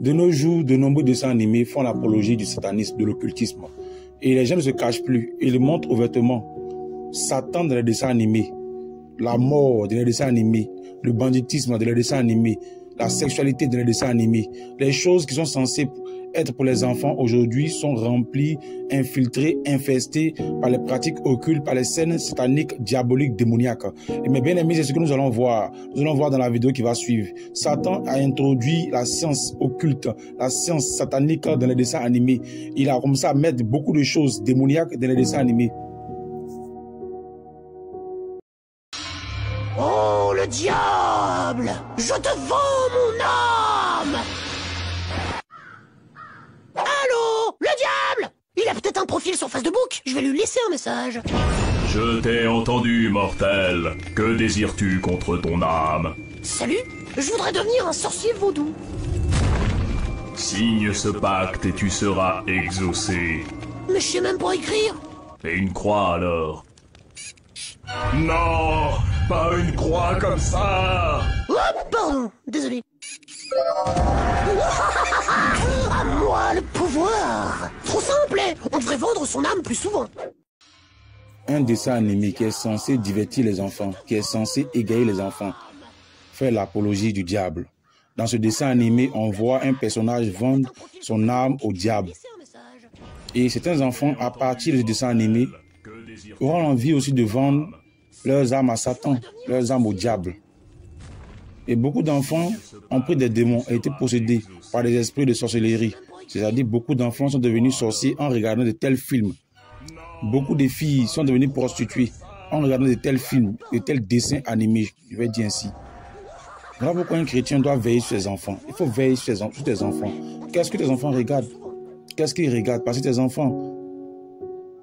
De nos jours, de nombreux dessins animés font l'apologie du satanisme, de l'occultisme. Et les gens ne se cachent plus. Ils montrent ouvertement Satan dans les dessins animés, la mort dans les dessins animés, le banditisme dans les dessins animés, la sexualité dans les dessins animés. Les choses qui sont censées être pour les enfants aujourd'hui sont remplies, infiltrées, infestées par les pratiques occultes, par les scènes sataniques, diaboliques, démoniaques. Et mes bien-aimés, c'est ce que nous allons voir. Nous allons voir dans la vidéo qui va suivre. Satan a introduit la science occulte, la science satanique dans les dessins animés. Il a commencé à mettre beaucoup de choses démoniaques dans les dessins animés. Oh, le diable! Je te vends mon âme! Allô? Le diable! Il a peut-être un profil sur Facebook. Je vais lui laisser un message. Je t'ai entendu, mortel. Que désires-tu contre ton âme? Salut, je voudrais devenir un sorcier vaudou. Signe ce pacte et tu seras exaucé. Mais je sais même pas écrire. Et une croix alors? Non, pas une croix comme ça. Oh, pardon, désolé. À moi le pouvoir. Trop simple, hein. On devrait vendre son âme plus souvent. Un dessin animé qui est censé divertir les enfants, qui est censé égayer les enfants, fait l'apologie du diable. Dans ce dessin animé, on voit un personnage vendre son âme au diable. Et certains enfants, à partir de ce dessin animé, auront l'envie aussi de vendre leurs âmes à Satan, leurs âmes au diable. Et beaucoup d'enfants ont pris des démons et été possédés par des esprits de sorcellerie. C'est-à-dire beaucoup d'enfants sont devenus sorciers en regardant de tels films. Beaucoup de filles sont devenues prostituées en regardant de tels films, de tels dessins animés, je vais dire ainsi. Voilà pourquoi un chrétien doit veiller sur ses enfants. Il faut veiller sur tes enfants. Qu'est-ce que tes enfants regardent? Qu'est-ce qu'ils regardent? Parce que tes enfants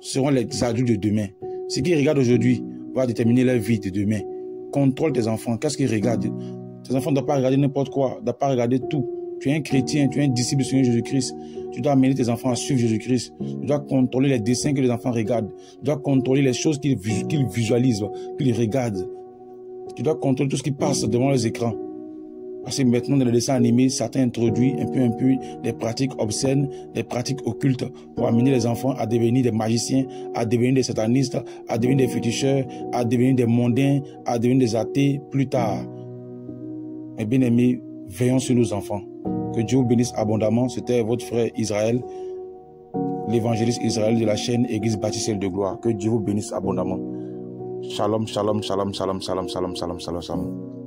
seront les adultes de demain. Ce qu'ils regardent aujourd'hui va déterminer leur vie de demain. Contrôle tes enfants. Qu'est-ce qu'ils regardent? Tes enfants ne doivent pas regarder n'importe quoi, ne doivent pas regarder tout. Tu es un chrétien, tu es un disciple du Seigneur Jésus-Christ. Tu dois amener tes enfants à suivre Jésus-Christ. Tu dois contrôler les dessins que les enfants regardent. Tu dois contrôler les choses qu'ils visualisent, qu'ils regardent. Tu dois contrôler tout ce qui passe devant les écrans. Parce que maintenant, dans les dessins animés, Satan introduit un peu des pratiques obscènes, des pratiques occultes pour amener les enfants à devenir des magiciens, à devenir des satanistes, à devenir des féticheurs, à devenir des mondains, à devenir des athées plus tard. Mes bien-aimés, veillons sur nos enfants. Que Dieu vous bénisse abondamment. C'était votre frère Israël, l'évangéliste Israël de la chaîne Église Baptiste de Gloire. Que Dieu vous bénisse abondamment. Shalom, shalom, shalom, shalom, shalom, shalom, shalom, shalom, shalom.